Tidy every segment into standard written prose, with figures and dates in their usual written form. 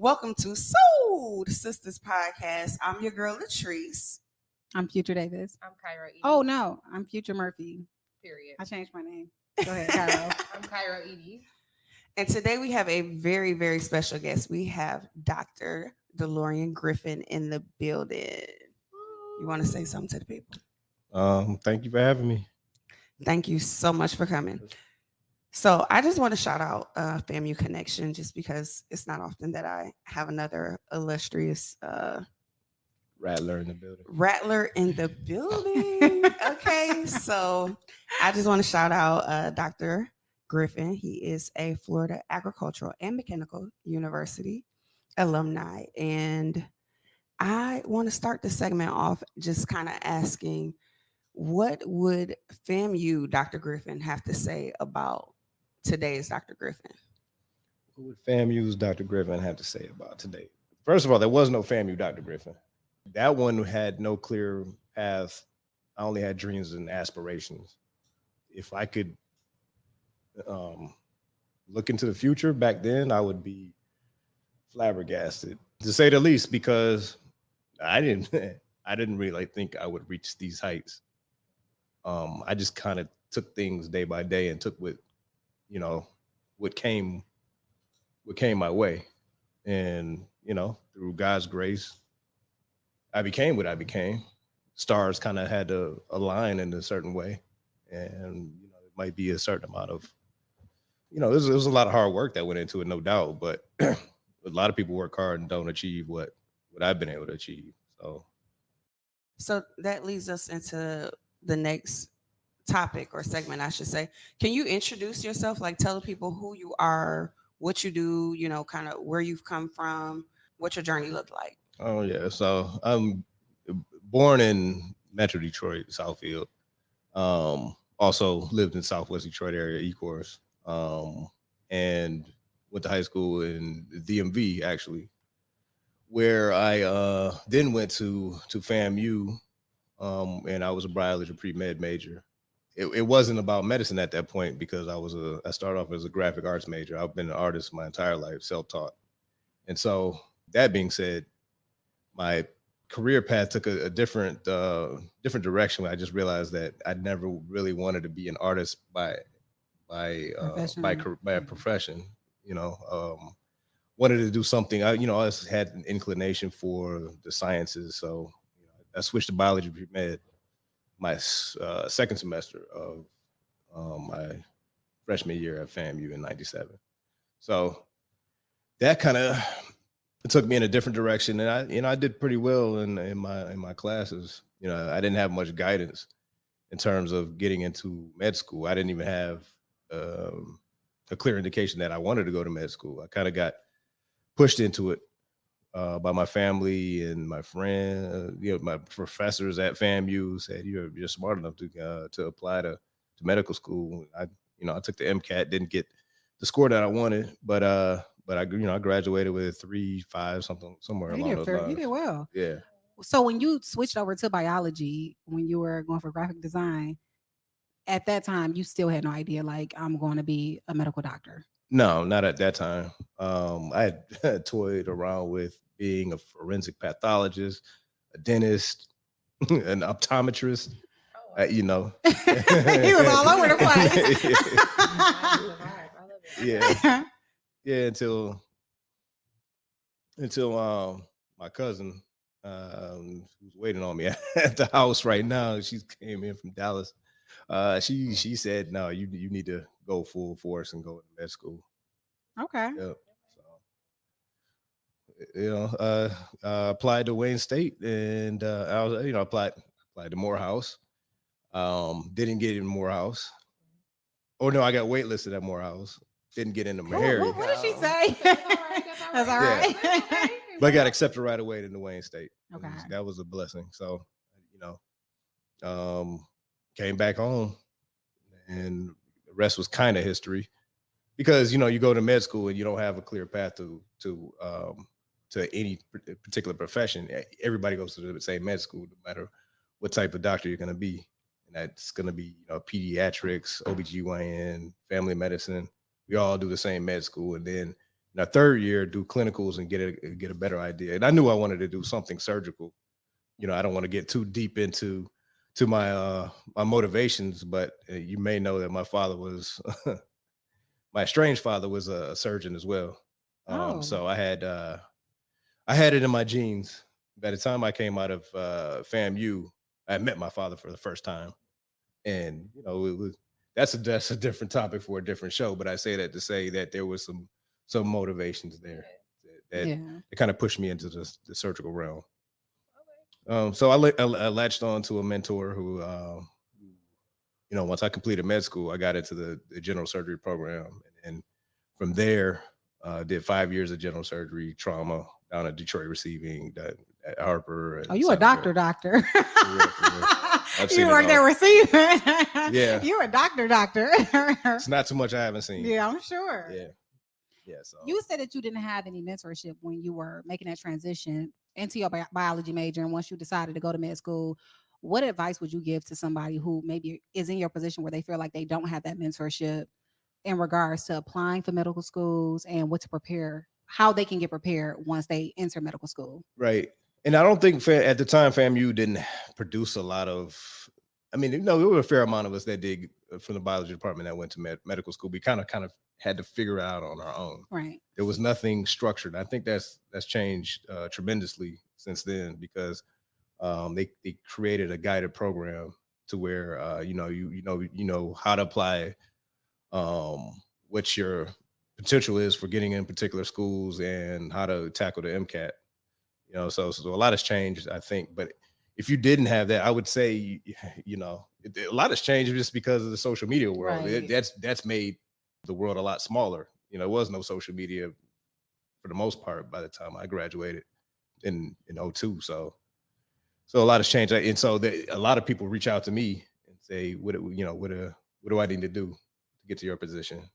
Welcome to Sold Sistas podcast. I'm your girl Latrice. I'm Future Davis. I'm Cairo Edie. Oh no, I'm Future Murphy. Period. I changed my name. Go ahead, Cairo. I'm Cairo Edie. And today we have a very, very special guest. We have Dr. DeLorean Griffin in the building. You want to say something to the people? Thank you for having me. Thank you so much for coming. So I just want to shout out FAMU Connection just because it's not often that I have another illustrious Rattler in the building. rattler in the building. Okay, so I just want to shout out Dr. Griffin. He is a Florida Agricultural and Mechanical University alumni. And I want to start the segment off just kind of asking, what would FAMU Dr. Griffin have to say about today's Dr. Griffin? What would FAMU's Dr. Griffin have to say about today? First of all, there was no FAMU Dr. Griffin. That one had no clear path. I only had dreams and aspirations. If I could look into the future back then, I would be flabbergasted, to say the least, because I didn't really think I would reach these heights. I just kind of took things day by day and took what came my way. And, through God's grace, I became what I became. Stars kind of had to align in a certain way. And, it might be a certain amount of, there's a lot of hard work that went into it, no doubt. But a lot of people work hard and don't achieve what I've been able to achieve. So that leads us into the next topic or segment, I should say. Can you introduce yourself? Like, tell the people who you are, what you do, kind of where you've come from, what your journey looked like. Oh, yeah. So I'm born in Metro Detroit, Southfield. Also lived in Southwest Detroit area, Ecorse, and went to high school in the DMV, actually, where I then went to FAMU, and I was a biology pre-med major. It wasn't about medicine at that point because I started off as a graphic arts major. I've been an artist my entire life, self-taught. And so that being said, my career path took a different direction. I just realized that I never really wanted to be an artist by a profession. Wanted to do something. I always had an inclination for the sciences, so I switched to biology pre-med my second semester of my freshman year at FAMU in '97. So that kind of took me in a different direction, and I did pretty well in my classes. I didn't have much guidance in terms of getting into med school. I didn't even have a clear indication that I wanted to go to med school. I kind of got pushed into it by my family and my friend. My professors at FAMU said, "You're smart enough to apply to medical school." I took the MCAT, didn't get the score that I wanted, but I graduated with 3.5 something, somewhere along those lines. You did well. Yeah. So when you switched over to biology, when you were going for graphic design, at that time you still had no idea, like, I'm going to be a medical doctor. No, not at that time. I had toyed around with being a forensic pathologist, a dentist, an optometrist. He was all over the place. Yeah. Yeah, until my cousin, who's waiting on me at the house right now, she came in from Dallas. She said, "No, you need to go full force and go to med school." Okay. Yep. So, applied to Wayne State, and I was, applied to Morehouse. Didn't get in Morehouse. Oh no, I got waitlisted at Morehouse. Didn't get into Meharry. What did she say? That's all right. Yeah. But I got accepted right away into Wayne State. Okay. That was a blessing. So, came back home, and the rest was kind of history. Because you go to med school and you don't have a clear path to any particular profession. Everybody goes to the same med school, no matter what type of doctor you're going to be. And that's going to be pediatrics, OBGYN, family medicine. We all do the same med school, and then in our third year, do clinicals and get a better idea. And I knew I wanted to do something surgical. You know, I don't want to get too deep into my my motivations, but you may know that my father was my estranged father was a surgeon as well. Oh, So I had it in my genes. By the time I came out of FAMU, I met my father for the first time, and you know, it was that's a different topic for a different show. But I say that to say that there was some motivations there yeah. that kind of pushed me into the surgical realm. So I latched on to a mentor who, you know, once I completed med school, I got into the general surgery program, and from there, did 5 years of general surgery trauma down at Detroit Receiving, at Harper. Oh, And you a doctor, Sanibel. doctor. For real. I've seen You it work there all. receiving. Yeah. You a doctor, doctor. It's not too much I haven't seen. Yeah, I'm sure. Yeah. Yeah. So You said that you didn't have any mentorship when you were making that transition into your biology major, and once you decided to go to med school. What advice would you give to somebody who maybe is in your position where they feel like they don't have that mentorship in regards to applying for medical schools and what to prepare, how they can get prepared once they enter medical school? right. And I don't think at the time FAMU didn't produce a lot of. I mean, you know, there were a fair amount of us that did from the biology department that went to medical school. We kind of had to figure it out on our own. Right. There was nothing structured. I think that's changed tremendously since then, because they created a guided program to where you know how to apply, what your potential is for getting in particular schools, and how to tackle the MCAT. You know, so a lot has changed, I think. But if you didn't have that, I would say, you know, a lot has changed just because of the social media world. Right. That's made the world a lot smaller. You know, there was no social media for the most part by the time I graduated in '02. So a lot has changed, and so a lot of people reach out to me and say, what do I need to do to get to your position?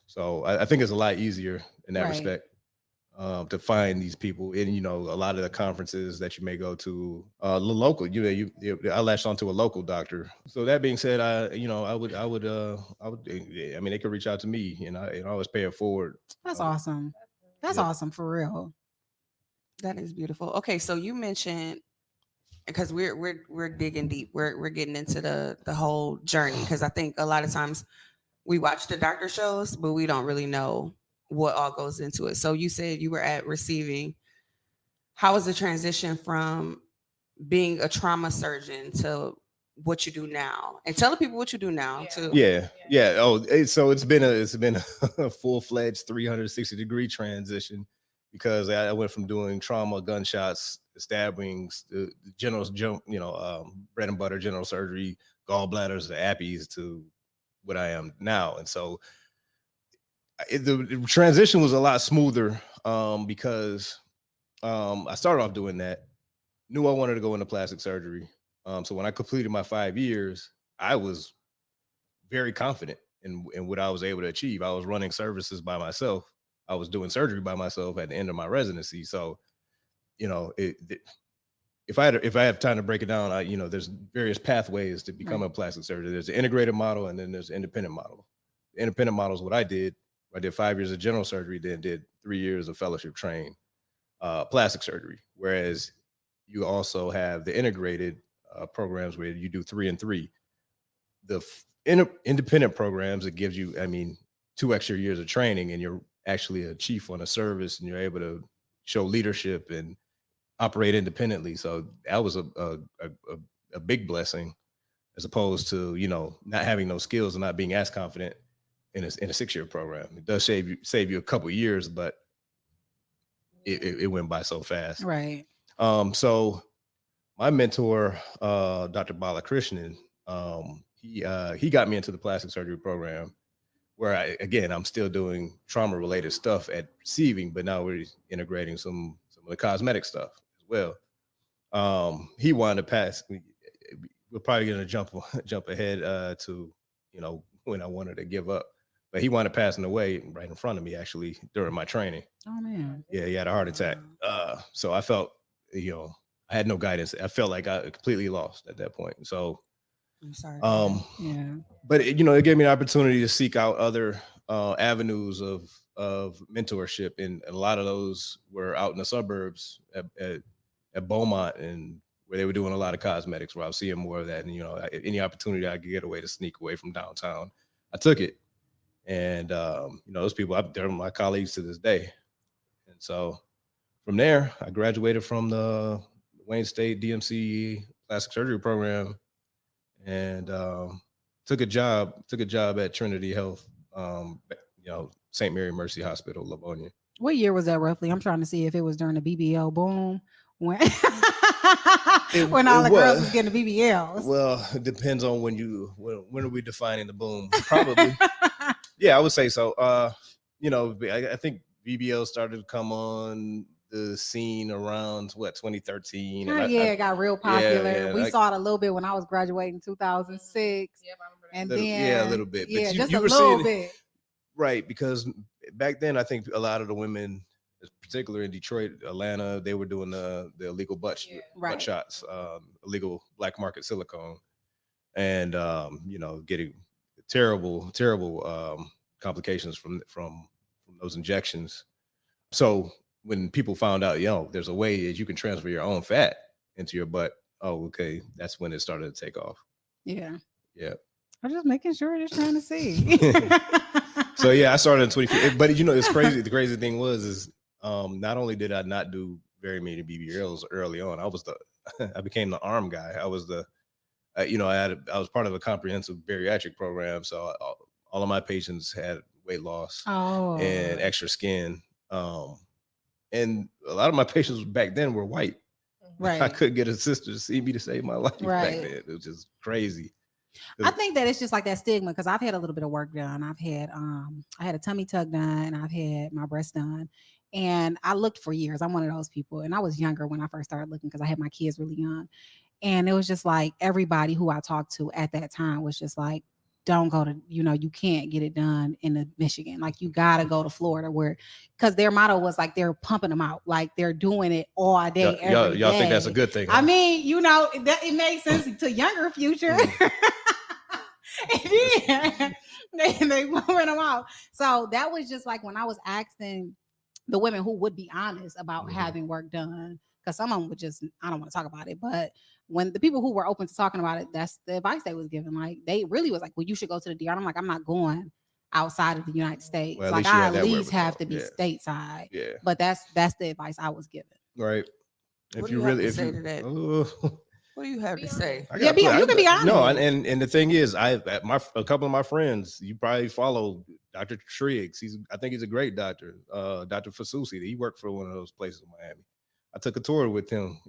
So I think it's a lot easier in that Right. respect, to find these people in, you know, a lot of the conferences that you may go to, local. I latched onto a local doctor. So that being said, I mean, they could reach out to me, and I always pay it forward. That's awesome. That's Yep. awesome for real. That is beautiful. Okay, so you mentioned, because we're digging deep. We're getting into the whole journey, because I think a lot of times we watch the doctor shows, but we don't really know what all goes into it. So you said you were at receiving. How was the transition from being a trauma surgeon to what you do now? And tell the people what you do now too. Yeah. Oh, so it's been a full-fledged 360-degree transition, because I went from doing trauma, gunshots, stabbings, the general jump, you know, bread and butter general surgery, gallbladders, the appies, to what I am now. And so the transition was a lot smoother, because I started off doing that, knew I wanted to go into plastic surgery. So when I completed my 5 years, I was very confident in what I was able to achieve. I was running services by myself. I was doing surgery by myself at the end of my residency. So, you know, if I have time to break it down, you know, there's various pathways to become a plastic surgeon. There's the integrated model, and then there's the independent model. The independent model is what I did. I did 5 years of general surgery, then did 3 years of fellowship trained plastic surgery. Whereas you also have the integrated programs where you do 3 and 3. The independent programs, it gives you, I mean, 2 extra years of training, and you're actually a chief on a service, and you're able to show leadership and operate independently. So that was a big blessing, as opposed to, you know, not having those skills and not being as confident in a 6-year program. It does save you a couple years, but it went by so fast. Right. So my mentor, Dr. Balakrishnan, he got me into the plastic surgery program, where I'm still doing trauma related stuff at receiving, but now we're integrating some of the cosmetic stuff as well. He wanted to pass. We're probably going to jump ahead to, you know, when I wanted to give up, but he wound up passing away right in front of me, actually, during my training. Oh man. Yeah, he had a heart attack. So I felt, you know, I had no guidance. I felt like I completely lost at that point. So I'm sorry. Yeah. but you know, it gave me an opportunity to seek out other avenues of of mentorship, and a lot of those were out in the suburbs at Beaumont, and where they were doing a lot of cosmetics, where I was seeing more of that. And, any opportunity I could get away to sneak away from downtown, I took it. And, those people, they're my colleagues to this day. And so from there, I graduated from the Wayne State DMC plastic surgery program, and took a job at Trinity Health, St. Mary Mercy Hospital, Livonia. What year was that roughly? I'm trying to see if it was during the BBL boom when when all the girls was getting the BBLs. Well, it depends on when are we defining the boom? Probably. Yeah, I would say so. I think BBL started to come on the scene around 2013. It got real popular. Yeah, we saw it a little bit when I was graduating in 2006. Yeah, and then a little bit. Yeah, but just you a were little seeing bit. Right, because back then I think a lot of the women, particularly in Detroit, Atlanta, they were doing the illegal butt shots, illegal black market silicone, and getting terrible complications from those injections. So when people found out, there's a way that you can transfer your own fat into your butt, okay, that's when it started to take off. Yeah. I'm just making sure, just trying to see. So yeah, I started in 2015, but it's crazy. The crazy thing is not only did I not do very many BBLs early on, I became the arm guy. I was I was part of a comprehensive bariatric program, so all of my patients had weight loss and extra skin, and a lot of my patients back then were white. Right, I couldn't get a sister to see me to save my life back then. It was just crazy. I think that it's just like that stigma, because I've had a little bit of work done. I've had I had a tummy tuck done, I've had my breast done, and I looked for years. I'm one of those people, and I was younger when I first started looking because I had my kids really young, and it was just like everybody who I talked to at that time was just like, don't go to, you can't get it done in the Michigan. Like, you got to go to Florida, because their motto was like, they're pumping them out. Like, they're doing it all day, every y'all day. think that's a good thing? Huh? I mean, that it makes sense to younger future. And then they pumping them out. So that was just like when I was asking the women who would be honest about having work done, because some of them would just, I don't want to talk about it, but when the people who were open to talking about it, that's the advice they was giving. Like, they really was like, well, you should go to the DR. I'm like, I'm not going outside of the United States. Well, like, I at least have to be stateside. Yeah. But that's the advice I was given. Right. What do you have to say to that? What do you have to say? You can be honest. No, and the thing is, a couple of my friends, you probably follow Dr. Triggs. I think he's a great doctor. Dr. Fasusi, he worked for one of those places in Miami. I took a tour with him.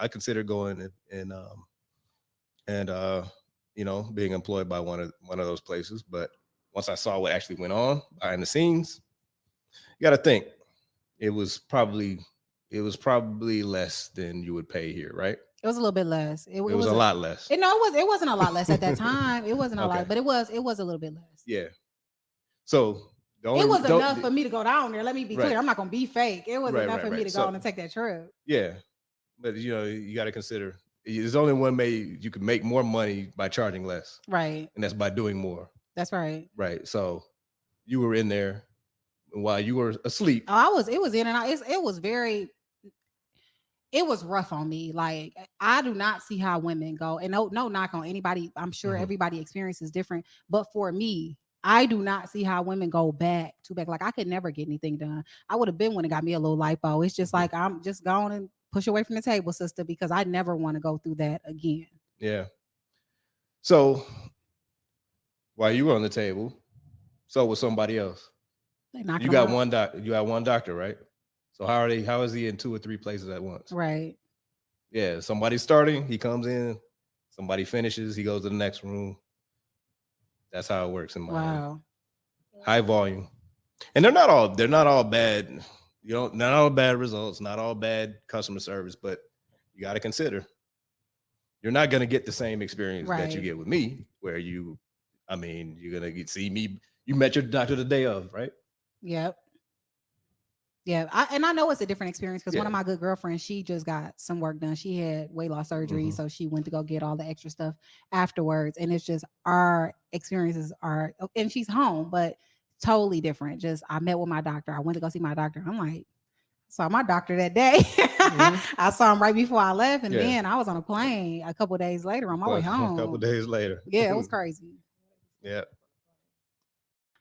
I considered going and being employed by one of those places. But once I saw what actually went on behind the scenes, you got to think it was probably less than you would pay here, right? It was a little bit less. It was a lot less. It wasn't a lot less at that time. It wasn't a lot, but it was a little bit less. Yeah. So it was enough for me to go down there. Let me be clear. I'm not gonna be fake. It was enough for me to go on and take that trip. Yeah. But you got to consider there's only one way you can make more money by charging less. Right. And that's by doing more. That's right. Right. So you were in there while you were asleep. Oh, it was in and out. It was rough on me. Like, I do not see how women go, and no knock on anybody. I'm sure everybody experiences different, but for me, I do not see how women go back. Like, I could never get anything done. I would have been when it got me a little lipo. It's just like, I'm just going and push away from the table, sister, because I never want to go through that again. Yeah. So while you were on the table, so was somebody else. You got one doctor. You got one doctor, right? So how is he in 2 or 3 places at once? Right. Yeah. Somebody's starting, he comes in, somebody finishes, he goes to the next room. That's how it works in Miami. Wow. High volume. And they're not all bad. Not all bad results, not all bad customer service, but you got to consider you're not going to get the same experience that you get with me, where you're going to see me. You met your doctor the day of, right? Yep. Yeah, I know it's a different experience, because one of my good girlfriends, she just got some work done. She had weight loss surgery, so she went to go get all the extra stuff afterwards. And it's just, our experiences are, and she's home, but totally different. Just I met with my doctor. I went to go see my doctor. I'm like, saw my doctor that day. I saw him right before I left, and Yeah. then I was on a plane a couple of days later on my way A couple home. days later. Yeah, it was crazy. Yeah.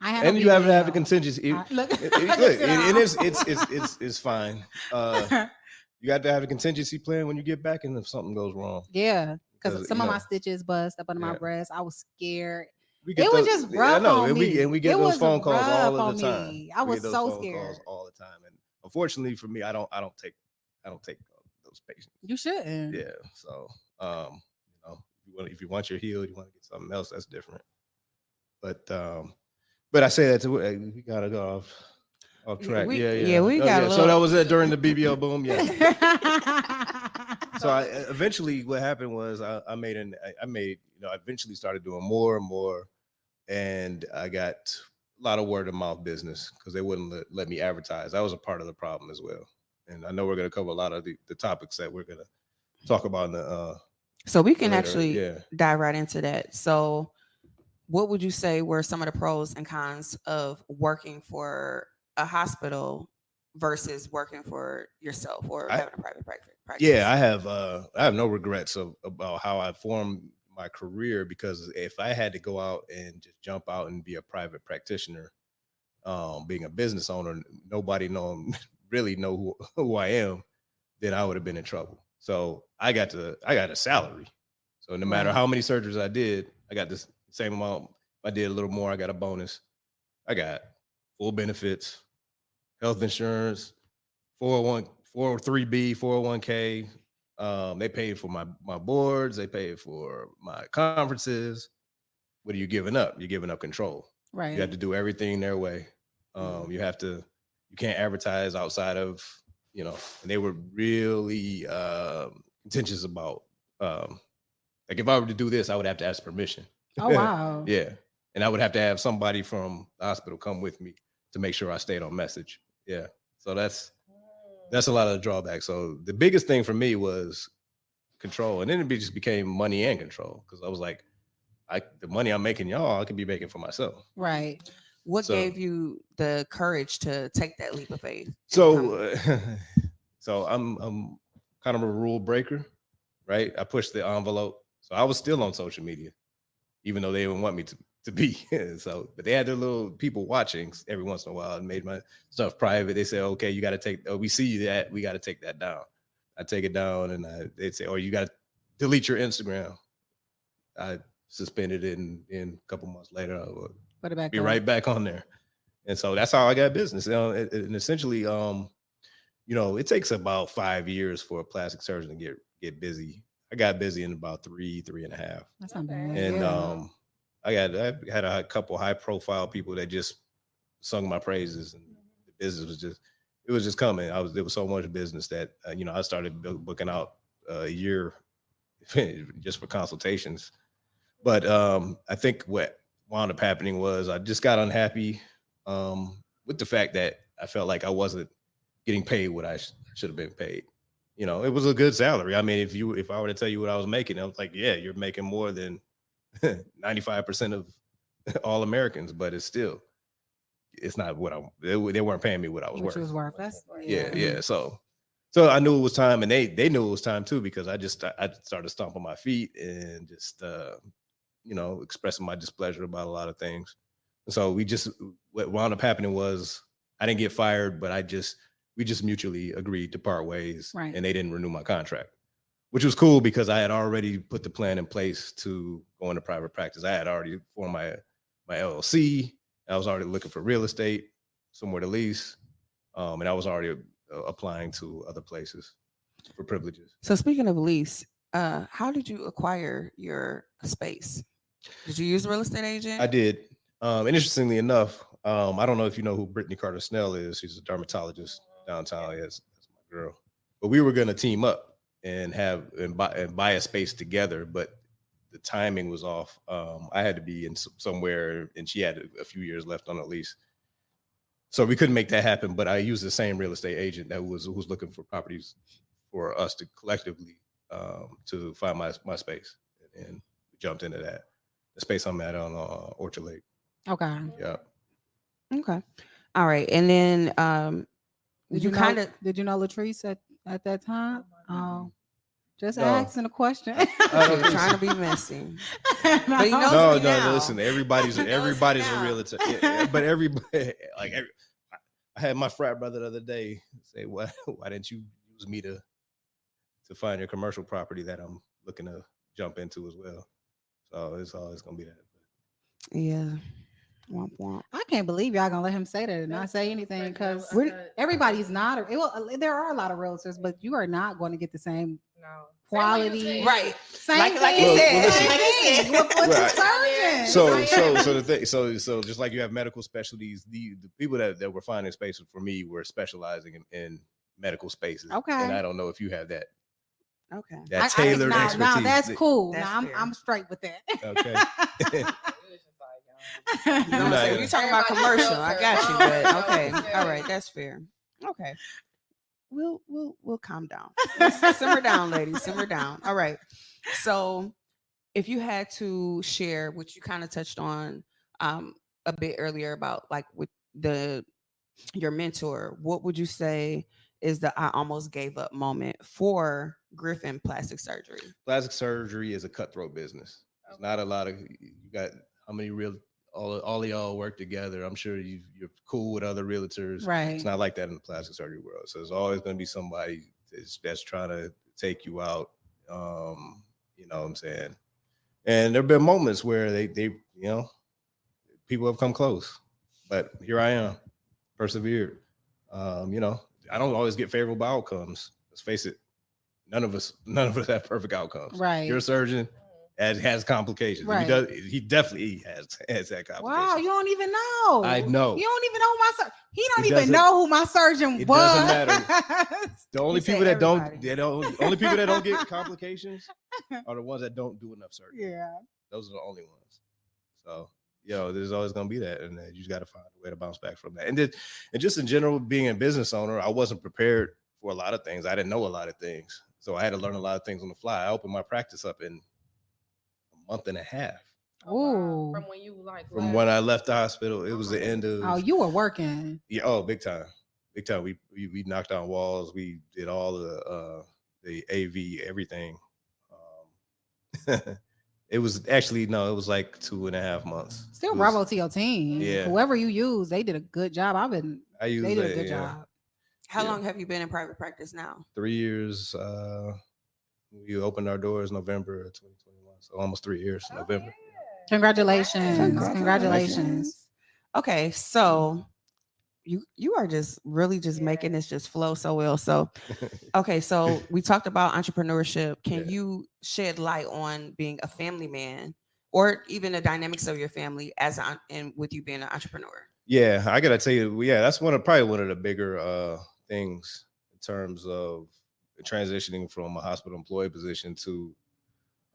I had And no you have to have the BBL. contingency. Look, Look, it's fine. You got to have a contingency plan when you get back, and if something goes wrong. yeah, because Because, some you of my know, stitches bust up under my yeah. breast. I was scared. We It was just I rough know, on and me. we get It those was phone calls all rough of on the time. me. I We was get those so phone calls scared. all the time, and unfortunately for me, I don't take those patients. You shouldn't. Yeah. So, if you want your healed, you want to get something else, that's different. But I say that to we gotta go off track. We Yeah. we Oh, got yeah. a So little. that was it during the BBL boom. Yeah. So I eventually, what happened was I eventually started doing more and more, and I got a lot of word of mouth business because they wouldn't let me advertise. That was a part of the problem as well. And I know we're going to cover a lot of the topics that we're going to talk about in the So we can later. actually Yeah. dive right into that. So, what would you say were some of the pros and cons of working for a hospital versus working for yourself or having a private practice? Yeah, I have no regrets about how I formed my career, because if I had to go out and just jump out and be a private practitioner, being a business owner, nobody really know who I am, then I would have been in trouble. So I got a salary. So no matter Right. how many surgeries I did, I got the same amount. If I did a little more, I got a bonus. I got full benefits, health insurance, 401, 403B, 401k. They paid for my boards. They paid for my conferences. What are you giving up? You're giving up control. Right. You have to do everything their way. You can't advertise outside of, and they were really contentious about, like, if I were to do this, I would have to ask permission. Oh wow. Yeah. And I would have to have somebody from the hospital come with me to make sure I stayed on message. Yeah. So that's a lot of the drawbacks. So the biggest thing for me was control. And then just became money and control, because I was like, the money I'm making y'all, I could be making for myself. Right. What gave you the courage to take that leap of faith? So, so I'm kind of a rule breaker, right? I pushed the envelope. So I was still on social media, even though they didn't want me to be. So, but they had their little people watching every once in a while, and made my stuff private. They said, okay, you got to take, we see that, we got to take that down. I take it down, and they'd say, oh, you got to delete your Instagram. I suspended it, and a couple months later, I would Put it back be up. right back on there. And so that's how I got business. And essentially, it takes about 5 years for a plastic surgeon to get busy. I got busy in about 3.5. That's not bad. And Yeah. I had a couple high profile people that just sung my praises, and the business was just coming. There was so much business that I started booking out a year just for consultations. But I think what wound up happening was I just got unhappy with the fact that I felt like I wasn't getting paid what I should have been paid. It was a good salary. I mean, if I were to tell you what I was making, I was like, yeah, you're making more than 95% of all Americans, but it's not what they weren't paying me what I was Which worth. was worth. That's Yeah. So I knew it was time, and they knew it was time too, because I started stomping my feet and just expressing my displeasure about a lot of things. And so what wound up happening was I didn't get fired, but we just mutually agreed to part ways, Right. and they didn't renew my contract, which was cool because I had already put the plan in place to go into private practice. I had already formed my LLC. I was already looking for real estate, somewhere to lease, and I was already applying to other places for privileges. So speaking of lease, how did you acquire your space? Did you use a real estate agent? I did. And interestingly enough, I don't know if you know who Brittany Carter Snell is. She's a dermatologist downtown. Yes, that's my girl. But we were going to team up and buy a space together, but the timing was off. I had to be in somewhere, and she had a few years left on the lease, so we couldn't make that happen. But I used the same real estate agent that was looking for properties for us to collectively to find my space, and we jumped into that. The space I'm at on Orchard Lake. Okay. Yeah. Okay. All right. And then Did you you know? kind of Did you know Latrice at that time? Oh, just No. asking a question. I don't think trying so. to be messy. No. But he knows No, me no, now. listen, everybody's He knows me everybody's a now. realtor. Yeah, but everybody like I had my frat brother the other day say, why didn't you use me to find your commercial property that I'm looking to jump into as well? So it's always gonna be that. Yeah. Womp womp. I can't believe y'all gonna let him say that and not say anything because We're- everybody's not. Well, there are a lot of realtors, but you are not going to get the same No. quality. Right. Same Like thing. he Well, said. listen. Like he said. With the Right. surgeon. So the thing, so just like you have medical specialties, the people that were finding spaces for me were specializing in medical spaces. Okay. And I don't know if you have that Okay. tailored now, expertise. now that's cool. That's now fair. I'm straight with that. Okay. You know what I'm Nah, saying? yeah. We talking about commercial. I got you, but okay. All right, that's fair. Okay. We'll calm down. Simmer down, ladies. Simmer down. All right. So if you had to share, which you kind of touched on a bit earlier about like with your mentor, what would you say is the I almost gave up moment for Griffin Plastic Surgery? Plastic surgery is a cutthroat business. It's not a lot of you got how many real all of y'all work together. I'm sure you're cool with other realtors. Right. It's not like that in the plastic surgery world. So there's always going to be somebody that's trying to take you out. You know what I'm saying? And there have been moments where they people have come close, but here I am, persevered. You know, I don't always get favorable outcomes. Let's face it, none of us have perfect outcomes. Right. You're a surgeon. Has complications. Right. He definitely has that complications. Wow, you don't even know. I know. You don't even know who my surgeon. He don't It even doesn't- know who my surgeon it was. doesn't matter. The only He said people that everybody. only people that don't get complications are the ones that don't do enough surgery. Yeah. Those are the only ones. So, there's always going to be that, and you just got to find a way to bounce back from that. And just in general, being a business owner, I wasn't prepared for a lot of things. I didn't know a lot of things, so I had to learn a lot of things on the fly. I opened my practice up in a month and a half. Ooh. From when you like From when I left the hospital, it was the end of. Oh, you were working. Yeah. Oh, big time. We knocked down walls. We did all the AV, everything. It was actually it was like 2.5 months. Still It was- bravo to your team. Yeah. Whoever you use, they did a good job. I used They did a that, good yeah. job. How Yeah. long have you been in private practice now? 3 years. We opened our doors November of 2021, so almost 3 years. November. Congratulations. Congratulations. Congratulations. Okay, so you are just really just making this just flow so well. So okay, so we talked about entrepreneurship. Can Yeah. you shed light on being a family man or even the dynamics of your family and with you being an entrepreneur? Yeah, I gotta tell you, that's probably one of the bigger things in terms of transitioning from a hospital employee position to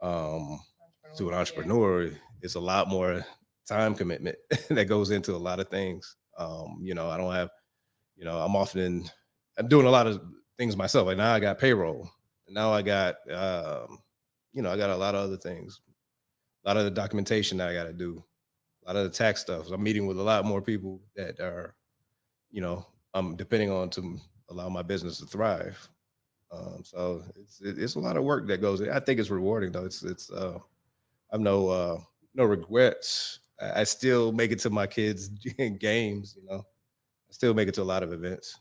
an entrepreneur. It's a lot more time commitment that goes into a lot of things. I don't have, I'm doing a lot of things myself. Like now I got payroll, and now I got, I got a lot of other things, a lot of the documentation that I got to do, a lot of the tax stuff. So I'm meeting with a lot more people that are, I'm depending on to allow my business to thrive. So it's a lot of work that goes in. I think it's rewarding though. I've no regrets. I still make it to my kids' games. I still make it to a lot of events.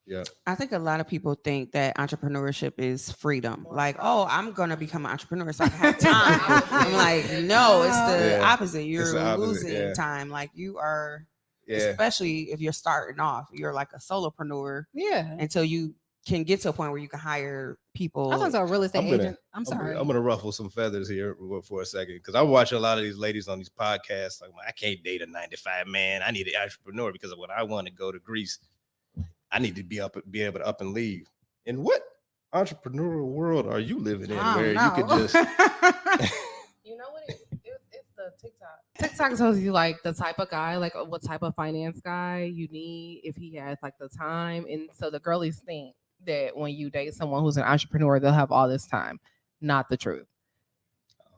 Yeah. I think a lot of people think that entrepreneurship is freedom. Like, oh, I'm gonna become an entrepreneur so I can have time. I'm like, no, it's the Yeah. opposite. You're the opposite, losing yeah. time. Like you are, Yeah. especially if you're starting off, you're like a solopreneur Yeah. until you can get to a point where you can hire people. I was a real estate I'm gonna- agent. I'm sorry. I'm gonna ruffle some feathers here for a second because I watch a lot of these ladies on these podcasts. Like, I can't date a 9-to-5 man. I need an entrepreneur because when I want to go to Greece, I need to be able to up and leave. In what entrepreneurial world are you living in where you could just? You know what? It's the TikTok. TikTok tells you like the type of guy, like what type of finance guy you need if he has like the time. And so the girlies think that when you date someone who's an entrepreneur, they'll have all this time. Not the truth.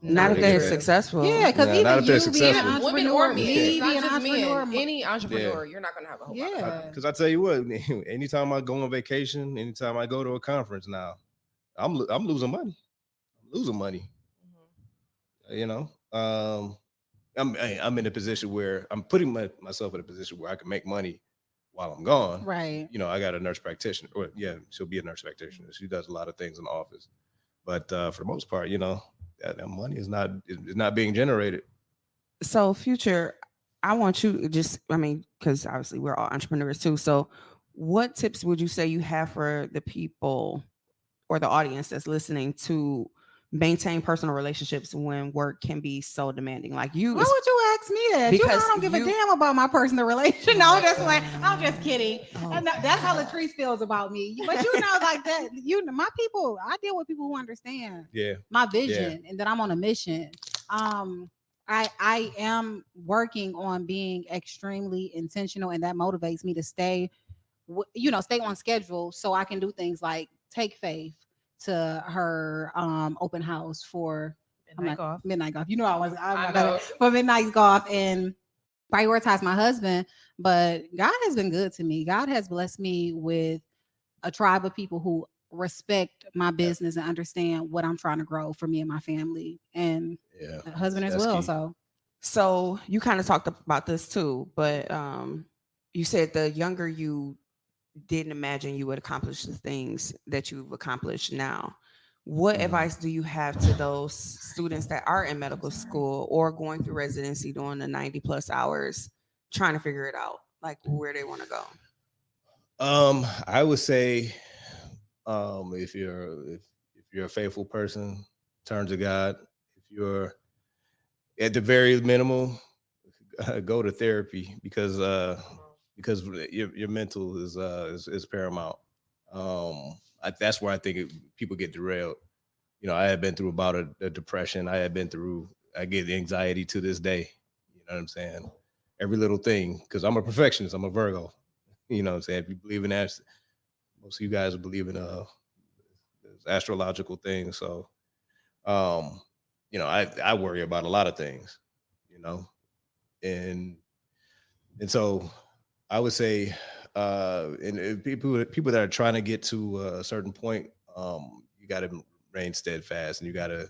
Not if niggas they're that- successful. Yeah, because Yeah, not if even they're you being an successful. Women entrepreneur, or men, me it's not being an just entrepreneur, men. Any entrepreneur, you're not gonna have a whole lot of Yeah. time. Because I tell you what, anytime I go on vacation, anytime I go to a conference now, I'm losing money. I'm losing money. Mhm. You know, I'm in a position where I'm putting myself in a position where I can make money while I'm gone. right. You know, I got a nurse practitioner. Or yeah, she'll be a nurse practitioner. She does a lot of things in the office, but for the most part, you know, that money is not being generated. So, future, I want you to just, I mean, because obviously we're all entrepreneurs too. So, what tips would you say you have for the people or the audience that's listening to maintain personal relationships when work can be so demanding? Like you, Why would you ask me that? You know, Because I don't give you- a damn about my personal relation. No, that's why I'm just kidding. Oh. And that's how Latrice feels about me. But you know, like that, you know, my people, I deal with people who understand Yeah, my vision and that I'm on a mission. I am working on being extremely intentional, and that motivates me to stay stay on schedule so I can do things like take Faith to her open house for midnight golf. You know, I know. for midnight golf and prioritize my husband. But God has been good to me. God has blessed me with a tribe of people who respect my business and understand what I'm trying to grow for me and my family and yeah. a husband as That's well. key. So you kind of talked about this too, but you said the younger you didn't imagine you would accomplish the things that you've accomplished now. What Mhm. advice do you have to those students that are in medical school or going through residency doing the 90 plus hours, trying to figure it out, like where they want to go? I would say, if you're a faithful person, turn to God. If you're at the very minimum, go to therapy because your mental is paramount. That's where I think people get derailed. You know, I had been through about a depression. I get anxiety to this day. You know what I'm saying? Every little thing, because I'm a perfectionist. I'm a Virgo. You know what I'm saying? If you believe in that, most of you guys believe in astrological things. So, you know, I worry about a lot of things. You know, and so I would say, and people that are trying to get to a certain point, you got to remain steadfast and you got to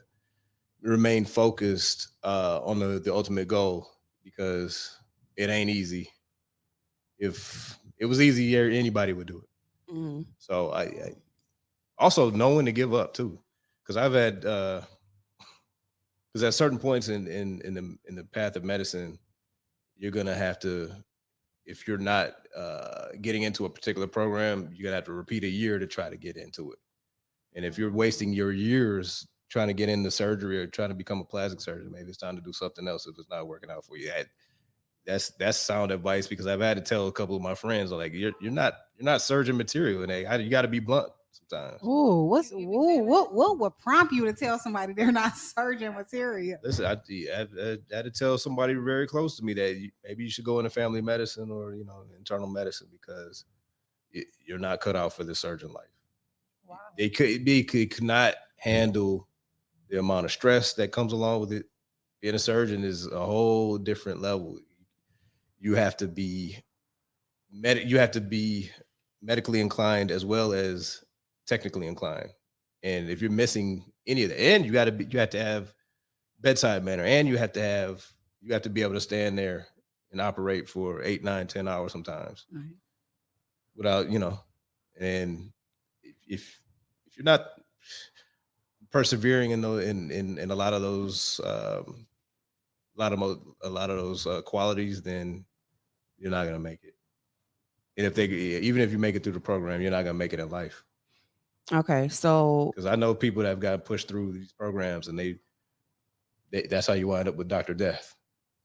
remain focused on the ultimate goal because it ain't easy. If it was easy, anybody would do it. Mhm. So I also know when to give up too, because I've had because at certain points in the path of medicine, you're gonna have to, if you're not getting into a particular program, you're gonna have to repeat a year to try to get into it. And if you're wasting your years trying to get into surgery or trying to become a plastic surgeon, maybe it's time to do something else if it's not working out for you. That's sound advice because I've had to tell a couple of my friends like you're not surgeon material, and you got to be blunt sometimes. what would prompt you to tell somebody they're not surgeon material? Listen, I had to tell somebody very close to me that maybe you should go into family medicine or internal medicine because you're not cut out for the surgeon life. Wow. They could not handle the amount of stress that comes along with it. Being a surgeon is a whole different level. You have to be medically inclined as well as technically inclined. And if you're missing any of that, and you have to have bedside manner, and you have to be able to stand there and operate for 8, 9, 10 hours sometimes Right. without, and if you're not persevering in a lot of those qualities, then you're not gonna make it. And even if you make it through the program, you're not gonna make it in life. Okay, so Because I know people that have got pushed through these programs, and they that's how you wind up with Dr. Death,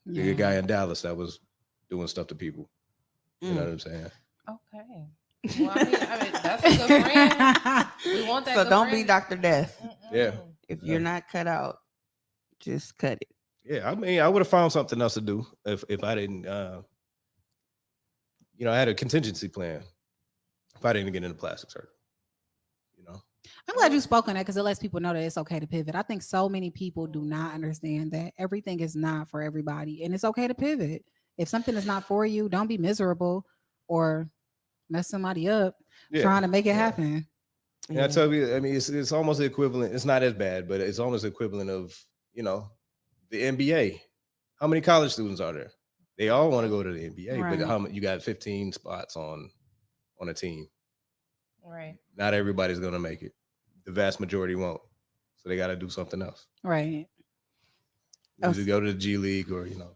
the guy in Dallas that was doing stuff to people. You know what I'm saying? Okay. Well, I mean, that's a good friend. We want that. so good don't friend. be Dr. Death. Yeah. If you're not cut out, just cut it. Yeah, I mean, I would have found something else to do if I didn't. I had a contingency plan if I didn't get into plastic surgery. I'm glad you spoke on that because it lets people know that it's okay to pivot. I think so many people do not understand that everything is not for everybody, and it's okay to pivot. If something is not for you, don't be miserable or mess somebody up Yeah. trying to make it Yeah. happen. And I tell you, I mean, it's almost the equivalent. It's not as bad, but it's almost the equivalent of, you know, the NBA. How many college students are there? They all want to go to the NBA, Right. but how many? You got 15 spots on a team. Right. Not everybody's gonna make it. The vast majority won't. So they got to do something else. Right. Either go to the G League or, you know.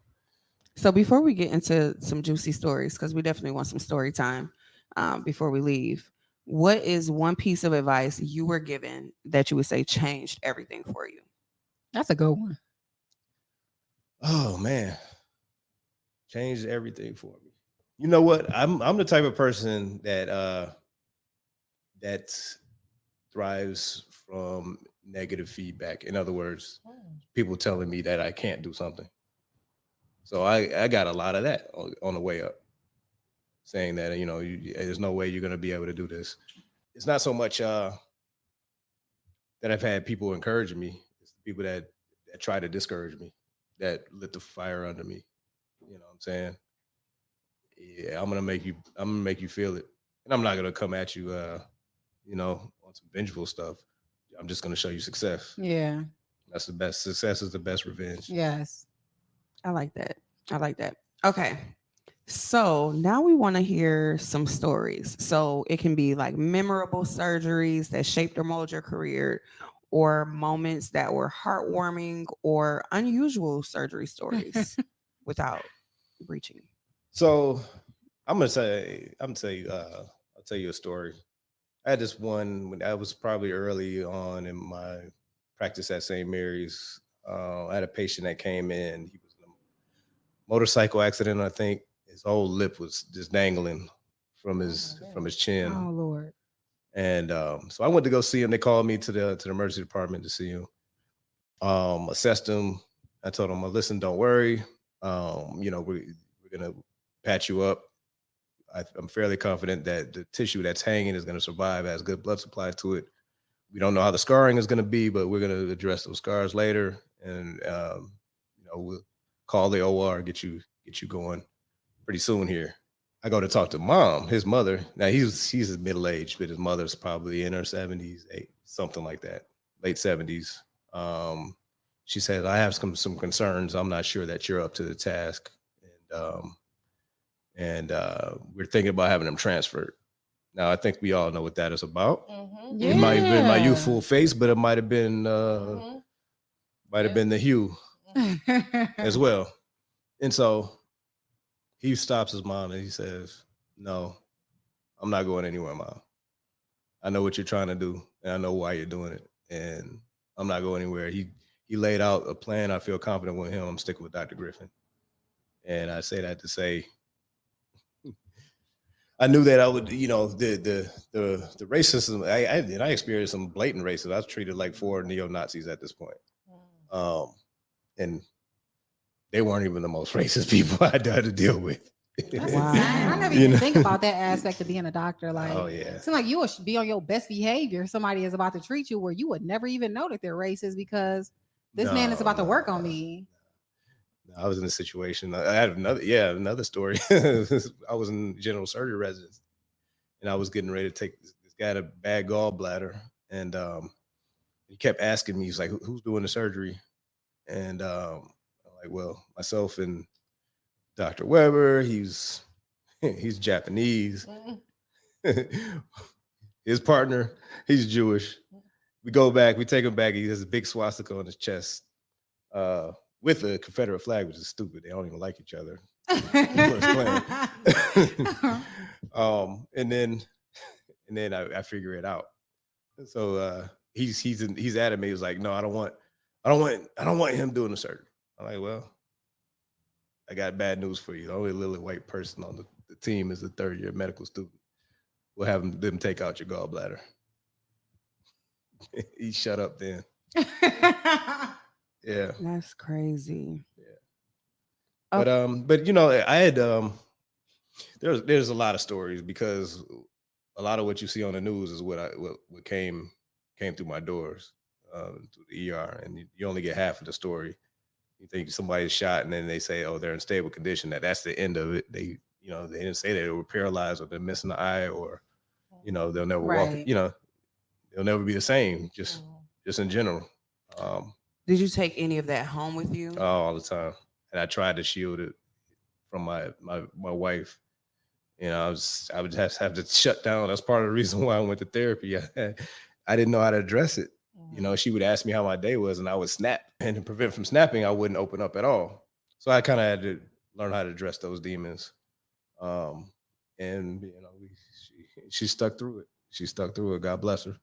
So before we get into some juicy stories, because we definitely want some story time before we leave, what is one piece of advice you were given that you would say changed everything for you? That's a good one. Oh man, changed everything for me. You know what? I'm the type of person that thrives from negative feedback. In other words, people telling me that I can't do something. So I got a lot of that on the way up, saying that, you know, there's no way you're going to be able to do this. It's not so much that I've had people encouraging me. It's the people that try to discourage me, that lit the fire under me. You know what I'm saying? Yeah, I'm gonna make you feel it. And I'm not gonna come at you you know, on some vengeful stuff. I'm just gonna show you success. Yeah. That's the best. Success is the best revenge. Yes. I like that. I like that. Okay. So now we want to hear some stories. So it can be like memorable surgeries that shaped or molded your career, or moments that were heartwarming, or unusual surgery stories without breaching. So I'll tell you a story. I had this one when I was probably early on in my practice at St. Mary's. I had a patient that came in. He was in a motorcycle accident. I think his whole lip was just dangling from his chin. Oh Lord. And so I went to go see him. They called me to the emergency department to see him. Assessed him. I told him, listen, don't worry. You know, we're gonna patch you up. I'm fairly confident that the tissue that's hanging is going to survive, has good blood supply to it. We don't know how the scarring is going to be, but we're going to address those scars later, and you know, we'll call the OR, get you going pretty soon here. I go to talk to mom, his mother. Now he's middle aged, but his mother's probably in her 70s, something like that, late 70s. She says, I have some concerns. I'm not sure that you're up to the task, and we're thinking about having him transferred. Now, I think we all know what that is about. Yeah. It might have been my youthful face, but it might have been the hue as well. And so he stops his mom and he says, "No, I'm not going anywhere, mom. I know what you're trying to do, and I know why you're doing it, and I'm not going anywhere." He laid out a plan. I feel confident with him. I'm sticking with Dr. Griffin, and I say that to say, I knew that I would, you know, the racism. I experienced some blatant racism. I was treated like 4 neo-Nazis at this point, and they weren't even the most racist people I had to deal with. That's Wow. insane. I never even think about that aspect of being a doctor. Like, Oh yeah, it seems like you would be on your best behavior. Somebody is about to treat you where you would never even know that they're racist because this man is about to work on me. I was in a situation. I had another story. I was in general surgery residence, and I was getting ready to take this guy had a bad gallbladder, and he kept asking me, he's like, "Who's doing the surgery?" And I'm like, "Well, myself and Dr. Weber. He's Japanese. His partner, he's Jewish. We go back, we take him back. He has a big swastika on his chest with a Confederate flag, which is stupid. They don't even like each other. And then I figure it out. So he's at me. He's like, "No, I don't want him doing the surgery." I'm like, "Well, I got bad news for you. The only little white person on the team is a 3rd-year medical student. We'll have them take out your gallbladder." He shut up then. Yeah. That's crazy. Yeah. But you know, I had there's a lot of stories, because a lot of what you see on the news is what came came through my doors, through the ER, and you only get half of the story. You think somebody's shot, and then they say, "Oh, they're in stable condition." That's the end of it. They didn't say that they were paralyzed or they're missing the eye, or they'll never walk. Right. They'll never be the same. Just in general. Did you take any of that home with you? All the time, and I tried to shield it from my wife. I would just have to shut down. That's part of the reason why I went to therapy. I didn't know how to address it. She would ask me how my day was, and I would snap. And to prevent from snapping, I wouldn't open up at all. So I kind of had to learn how to address those demons. And she stuck through it. She stuck through it. God bless her.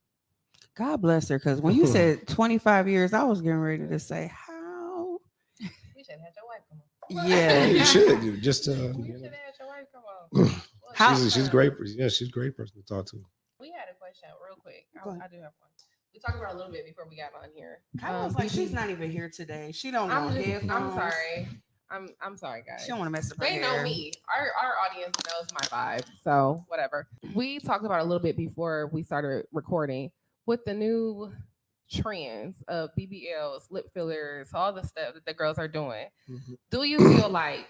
God bless her. Because when you said 25 years, I was getting ready to say, how? You should have had your wife come on. Yeah. You should. Just You should have had your wife come on. How- she's great. Yeah, she's a great person to talk to. We had a question real quick. Go ahead. I do have one. We talked about it a little bit before we got on here. I was like, she's not even here today. She don't know I'm headphones. sorry. I'm sorry, guys. She don't want to mess up her They know hair. me. Our audience knows my vibe. So whatever. We talked about it a little bit before we started recording with the new trends of BBLs, lip fillers, all the stuff that the girls are doing. Do you feel like,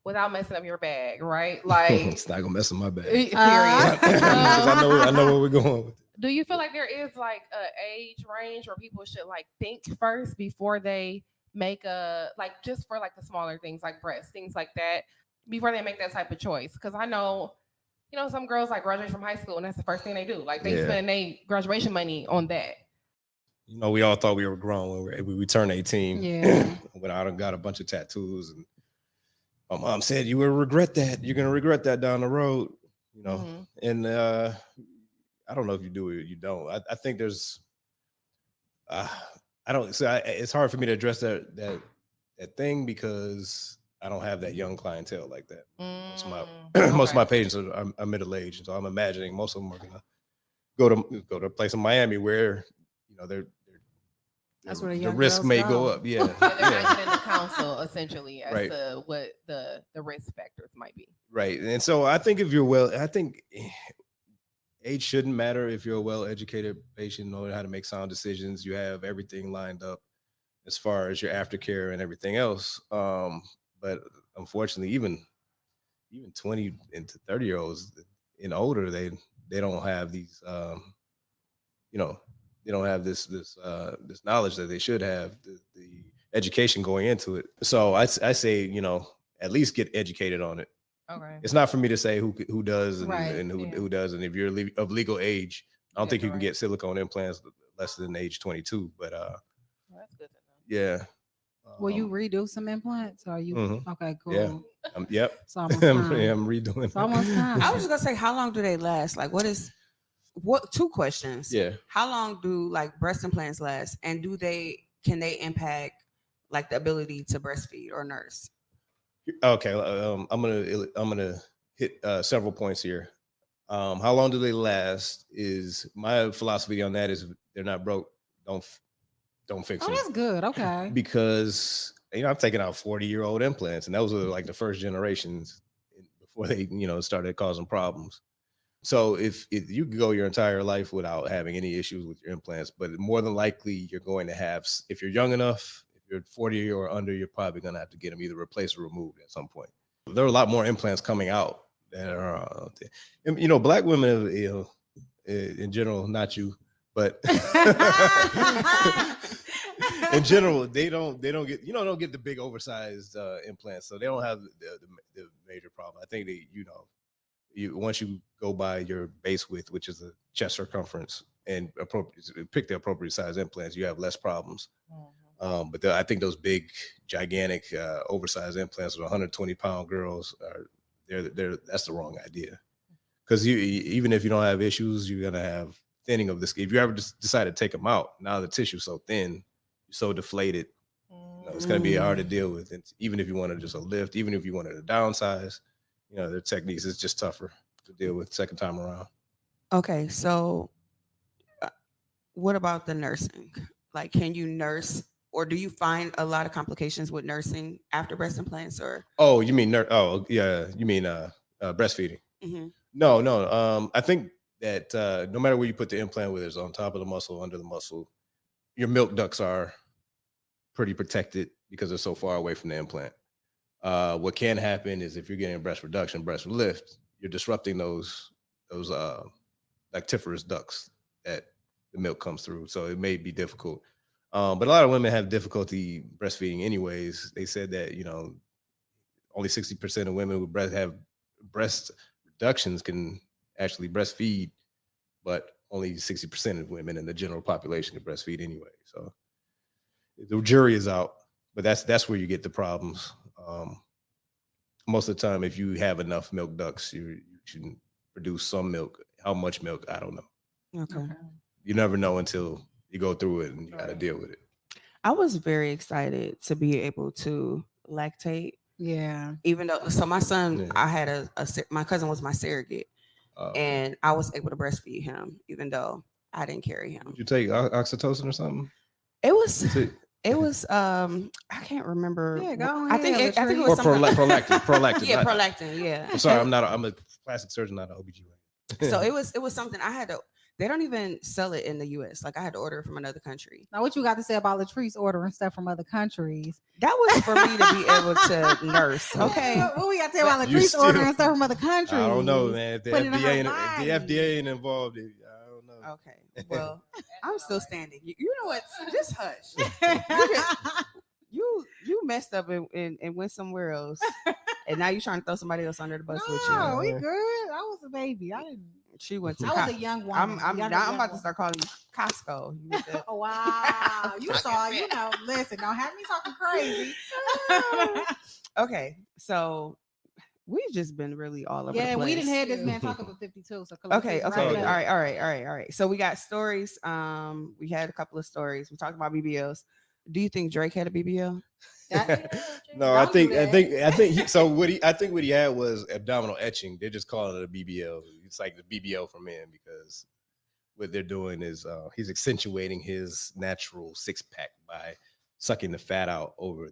without messing up your bag, right? Like It's not gonna mess up my bag. period. Because I know where we're going with it. Do you feel like there is like a age range where people should like think first before they make just for like the smaller things like breasts, things like that, before they make that type of choice? Because I know, some girls like graduate from high school and that's the first thing they do. Like they spend their graduation money on that. We all thought we were grown when we turned 18. Yeah. When I done got a bunch of tattoos, and my mom said, "You will regret that. You're gonna regret that down the road." And I don't know if you do it or you don't. I think there's, I don't. So it's hard for me to address that thing because I don't have that young clientele like that. Most of my patients are middle aged, so I'm imagining most of them are gonna go to a place in Miami where That's where the the young risk girls may go. go up. Yeah, They're mentioning the council essentially as Right. to what the risk factors might be. right. And so I think I think age shouldn't matter if you're a well-educated patient, know how to make sound decisions. You have everything lined up as far as your aftercare and everything else. But unfortunately, even 20 and 30-year-olds and older, they don't have these, they don't have this knowledge that they should have, the education going into it. So I say, at least get educated on it. Okay. It's not for me to say who does and, Right, who doesn't. If you're of legal age, I don't think you can right. get silicone implants less than age 22. But Well, that's good to know. yeah. Will you redo some implants? Or are you okay? Cool. Yeah. Yep. It's almost I'm time. redoing. It's almost time. I was just gonna say, how long do they last? Like, two questions. Yeah. How long do like breast implants last? And can they impact like the ability to breastfeed or nurse? Okay. I'm gonna hit several points here. How long do they last? Is my philosophy on that is if they're not broke, don't fix Oh, them. that's good. Okay. Because I've taken out 40-year-old implants, and those were like the first generations before they started causing problems. So if you could go your entire life without having any issues with your implants, but more than likely you're going to have, if you're young enough, if you're 40 or under, you're probably going to have to get them either replaced or removed at some point. There are a lot more implants coming out that are, Black women, in general, not you, but in general, they don't get don't get the big oversized implants, so they don't have the major problem. I think once you go by your base width, which is a chest circumference, and pick the appropriate size implants, you have less problems. But I think those big, gigantic, oversized implants with 120-pound girls that's the wrong idea. Because even if you don't have issues, you're gonna have thinning of the skin. If you ever just decide to take them out, now the tissue's so thin, you're so deflated. It's gonna be hard to deal with. And even if you wanted just a lift, even if you wanted a downsize, their techniques is just tougher to deal with second time around. Okay, so what about the nursing? Like, can you nurse, or do you find a lot of complications with nursing after breast implants? Or oh, you mean breastfeeding? Mhm. No. I think that no matter where you put the implant, whether it's on top of the muscle, under the muscle, your milk ducts are pretty protected because they're so far away from the implant. What can happen is if you're getting breast reduction, breast lift, you're disrupting those lactiferous ducts that the milk comes through. So it may be difficult. But a lot of women have difficulty breastfeeding anyways. They said that, only 60% of women who have breast reductions can actually breastfeed, but only 60% of women in the general population can breastfeed anyway. So the jury is out, but that's where you get the problems. Most of the time, if you have enough milk ducts, you can produce some milk. How much milk? I don't know. Okay. You never know until you go through it and you got to deal with it. I was very excited to be able to lactate. Yeah. Even though, so my son, Yeah. I had my cousin was my surrogate, Oh. and I was able to breastfeed him, even though I didn't carry him. Did you take oxytocin or something? It was I can't remember. Yeah, go I think ahead, it Or was something. prolactin. Yeah, not- prolactin. Yeah. I'm sorry, I'm a plastic surgeon, not an OBGYN. So it was something I had to. They don't even sell it in the U.S. Like I had to order it from another country. Now, what you got to say about Latrice ordering stuff from other countries? That was for me to be able to nurse. Okay. What we got to say about You Latrice still- ordering stuff from other countries? I don't know, man. If the Put it in her FDA ain't involved, I don't know. Okay. Well, I'm still standing. You know what? Just hush. You messed up and went somewhere else, and now you're trying to throw somebody else under the bus with you. No, we good. I was a baby. I didn't. She went to. I was a young woman. I'm Younger now I'm young about to woman. start calling you Costco. You need to- Oh, wow. You saw, listen, don't have me talking crazy. Okay, so we've just been really all over the Yeah, place. we didn't have this man talk about 52. So Okay, let's okay, wrap it all up. right. So we got stories. We had a couple of stories. We talked about BBLs. Do you think Drake had a BBL? No, I Don't do think what he had was abdominal etching. They're just calling it a BBL. It's like the BBL for men because what they're doing is he's accentuating his natural six pack by sucking the fat out over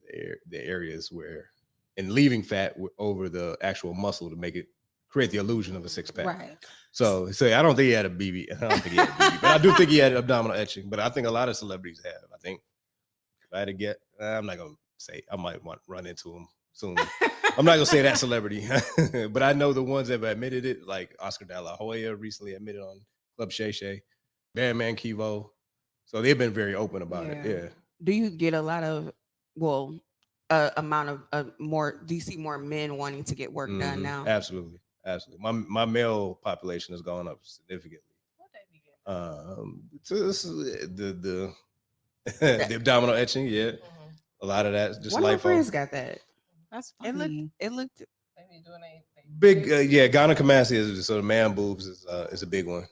the areas where and leaving fat over the actual muscle to make it create the illusion of a six pack. Right. So I don't think he had a BB. I don't think he had a BB, but I do think he had abdominal etching. But I think a lot of celebrities have. I think if I had to get, I'm not gonna say I might want to run into him soon. I'm not gonna say that celebrity, but I know the ones that have admitted it, like Oscar De La Hoya recently admitted on Club Shay Shay, Bandman Kivo. So they've been very open about it. Yeah. Yeah. Do you get a lot of amount of more? Do you see more men wanting to get work done Mhm. now? Absolutely. My male population has gone up significantly. So this is the the abdominal etching, yeah. A lot of that just One of my life friends got that. That's It funny. looked. big. Yeah, gynecomastia is so the man boobs is a big one.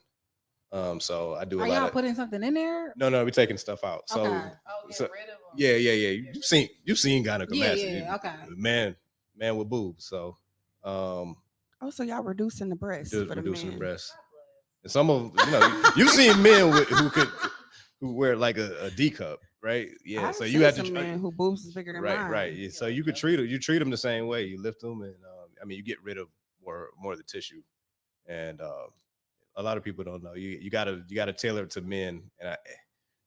So I do a Are lot y'all of. putting something in there? No, we're taking stuff out. So Okay. so- yeah. You've seen gynecomastia. Yeah, okay. Man with boobs. So Oh, so y'all reducing the breasts just for the reducing the men. breasts. And some of you've seen men who wear like a D cup, right? Yeah. I've So seen you have some to men who boobs is bigger than mine. right. Yeah. So you could treat them the same way. You lift them, and you get rid of more of the tissue, and a lot of people don't know. You gotta tailor it to men, and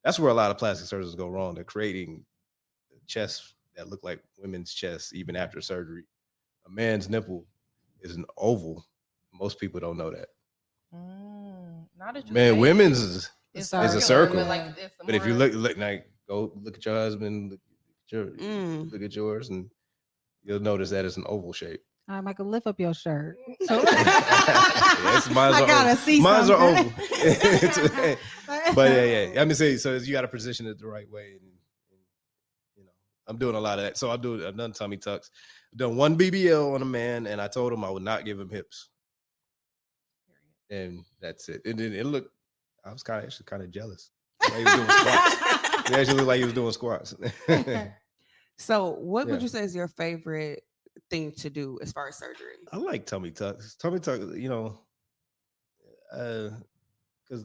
that's where a lot of plastic surgeons go wrong. They're creating chests that look like women's chests even after surgery. A man's nipple is an oval. Most people don't know that. Not that you Man, say women's is It's a circle. But if you look like go look at your husband, Mm. look at yours, and you'll notice that it's an oval shape. All right, Michael, lift up your shirt. Mine's I are gotta oval. see Mine's are something. oval. But yeah. I mean, so you got to position it the right way, and I'm doing a lot of that. So I've done tummy tucks. I've done one BBL on a man, and I told him I would not give him hips, and that's it. And then it looked. I was kind of jealous. He was doing squats. He actually looked like he was doing squats. So, what would Yeah. you say is your favorite thing to do as far as surgery? I like tummy tucks. Tummy tuck, because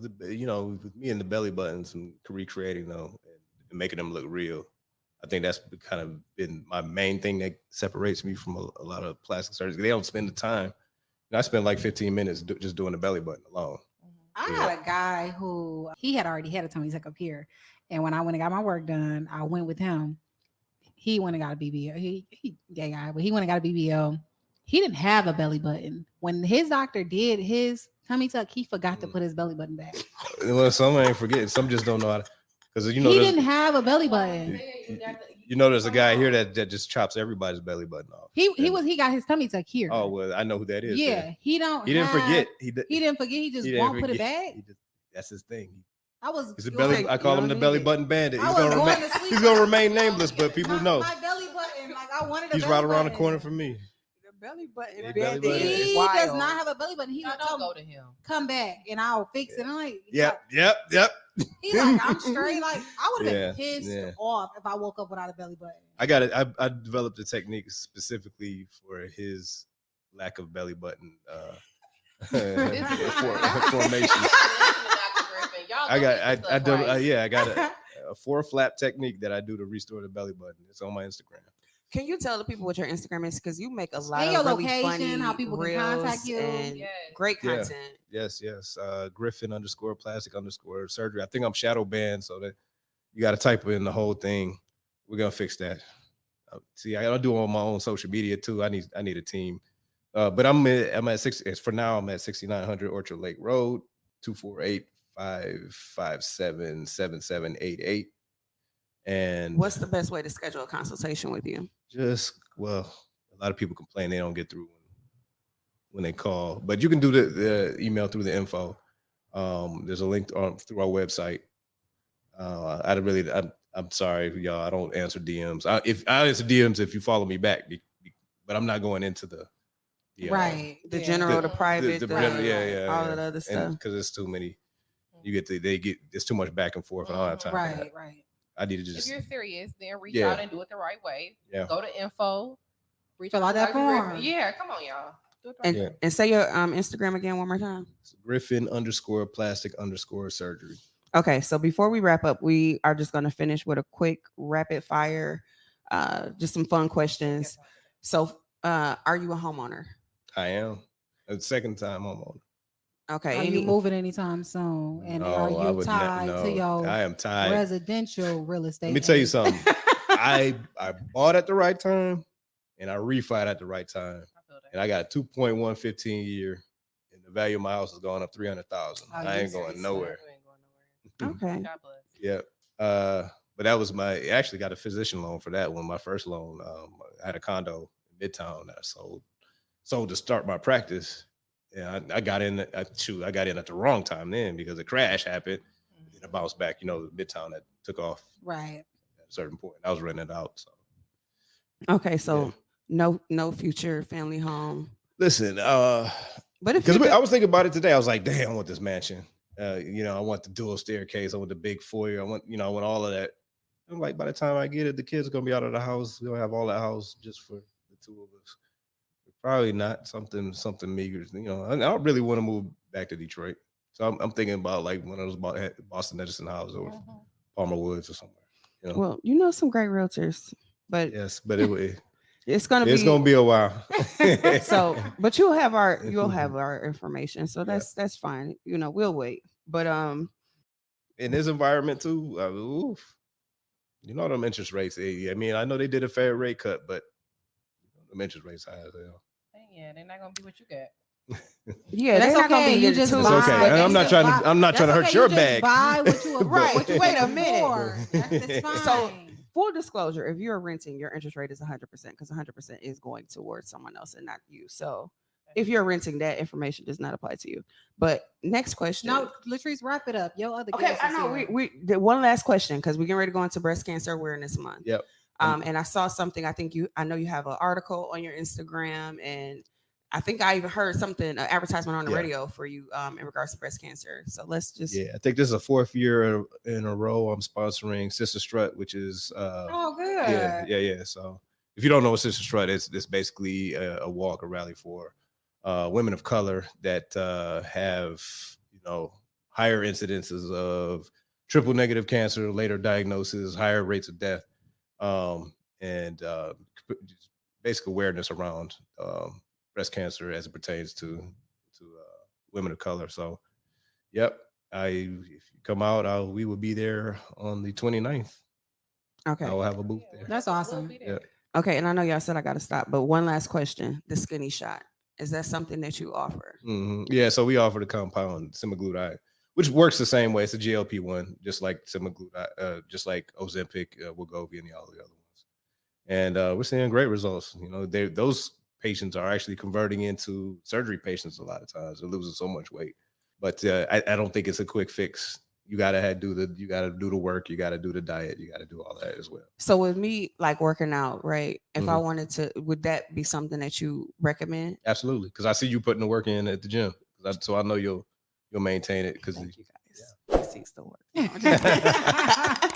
with me and the belly buttons and recreating them and making them look real, I think that's kind of been my main thing that separates me from a lot of plastic surgeons. They don't spend the time. And I spend like 15 minutes just doing the belly button alone. I Yeah. had a guy who he had already had a tummy tuck up here, and when I went and got my work done, I went with him. He went and got a BBL. He gay guy, but he went and got a BBL. He didn't have a belly button. When his doctor did his tummy tuck, he forgot to put his belly button back. Well, some ain't forgetting. Some just don't know how to. Because He didn't have a belly button. there's a guy here that just chops everybody's belly button off. He got his tummy tuck here. Oh well, I know who that is. yeah. Then. He don't. He didn't have- forget. He didn't forget. He just won't put it back. That's his thing. I was. He's a belly. I call him the belly button bandit. I He's was gonna going remain. to sleep. He's gonna remain nameless, but people know. My belly button. Like I wanted. He's right around the corner from me. The belly button. Yeah, bandit belly button is He wild. does not have a belly button. He Y'all would don't tell go me, to him. come back and I'll fix it. I'm like, Yep. He's like, I'm straight. Like I would have Yeah, been pissed yeah. off if I woke up without a belly button. I got it. I developed a technique specifically for his lack of belly button formation. I got a 4 flap technique that I do to restore the belly button. It's on my Instagram. Can you tell the people what your Instagram is? Because you make a lot And of your really location, funny how people can reels contact you. and Yes. great Yeah. content. Yes. Griffin _plastic _ surgery. I think I'm shadow banned, so that you got to type in the whole thing. We're gonna fix that. See, I gotta do it on my own social media too. I need a team. But I'm at 6. For now, I'm at 6900 Orchard Lake Road, 248-557-7788. And What's the best way to schedule a consultation with you? a lot of people complain they don't get through when they call, but you can do the email through the info. There's a link through our website. I'm sorry, y'all. I don't answer DMs. I answer DMs if you follow me back, but I'm not going into the Right. The Yeah. general, the private, the the, general, all of the other stuff. because it's too many. It's too much back and forth. And I don't have time for that. Right. I need to If just you're serious, then reach Yeah. out and do it the right way. Yeah. Go to info. Reach Fill out out to that Dr. Griffin. form. Yeah, come on, y'all. Do it the right And, way. Yeah. and say your Instagram again one more time. Griffin _plastic _surgery. Okay, so before we wrap up, we are just going to finish with a quick rapid fire, just some fun questions. So, are you a homeowner? I am a second time homeowner. Okay. Are you moving anytime soon? And are No, I you would tied to your I am tied. residential real estate? Let me tell you agent? something. I bought at the right time and I refied at the right time. I feel that. And I got a 2.1 15-year, and the value of my house has gone up 300,000. Oh, I ain't yes, going yes, nowhere. You ain't going nowhere. Okay. God bless. Yeah. But that was I actually got a physician loan for that one. My first loan. I had a condo in Midtown that I sold to start my practice. Yeah, I got in. I got in at the wrong time then because the crash happened. And I bounced back. Midtown that took off Right. at a certain point. I was renting it out. So Okay, so Yeah. no future family home. listen, But if because you I was thinking about it today. I was like, damn, I want this mansion. I want the dual staircase. I want the big foyer. I want all of that. I'm like, by the time I get it, the kids are gonna be out of the house. We're gonna have all that house just for the two of us. Probably not something meager. I don't really want to move back to Detroit. So I'm thinking about like one of those Boston Edison houses or Palmer Woods or somewhere. well, some great realtors, but Yes, but it's gonna it's be gonna be a while. so. But you'll have our information, so that's fine. We'll wait. But in this environment too, oof. Them interest rates. I mean, I know they did a fair rate cut, but the interest rates high as hell. Yeah, they're not gonna be what you got. yeah, That's they're not gonna okay. be You getting just too It's buy. okay. And I'm not trying to hurt your bag. Buy what you Right. what you Wait a can minute. afford. That's fine. So, full disclosure, if you're renting, your interest rate is 100% because 100% is going towards someone else and not you. So if you're renting, that information does not apply to you. But next question. no, Latrice, wrap it up. Your other Okay, guest I is know. here. We did one last question because we're getting ready to go into Breast Cancer Awareness Month. Yep. And I saw something. I know you have an article on your Instagram, and I think I even heard an advertisement on the Yeah. radio for you in regards to breast cancer. So let's just. Yeah, I think this is the 4th year in a row I'm sponsoring Sister Strut, which is Oh, good. yeah. So if you don't know what Sister Strut is, it's basically a walk, a rally for women of color that have higher incidences of triple negative cancer, later diagnosis, higher rates of death, and just basic awareness around breast cancer as it pertains to women of color. So Yep. If you come out, we will be there on the 29th. Okay. I will have a booth there. That's awesome. Yeah. Okay. And I know y'all said I got to stop, but one last question: the skinny shot, is that something that you offer? Yeah, so we offer the compound semaglutide, which works the same way. It's a GLP-1, just like semaglutide, just like Ozempic, Wegovy, and all the other ones. And we're seeing great results. You know, those patients are actually converting into surgery patients a lot of times. They're losing so much weight, but I don't think it's a quick fix. You gotta do the work. You gotta do the diet. You gotta do all that as well. So with me like working out, right? If I Mhm. wanted to, would that be something that you recommend? Absolutely, because I see you putting the work in at the gym, so I know you'll maintain it. Because Thank you guys. He sees the work. No, I'm just kidding.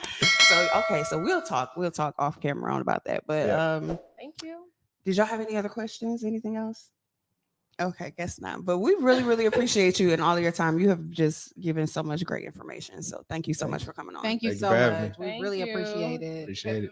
So okay, so we'll talk off camera on about that. But Yeah. Thank you. did y'all have any other questions? Anything else? Okay, guess not. But we really, really appreciate you and all of your time. You have just given so much great information. So thank you so much for coming on. Thank you Thank you so for having me. much. We Thank really you. appreciate it. Appreciate it.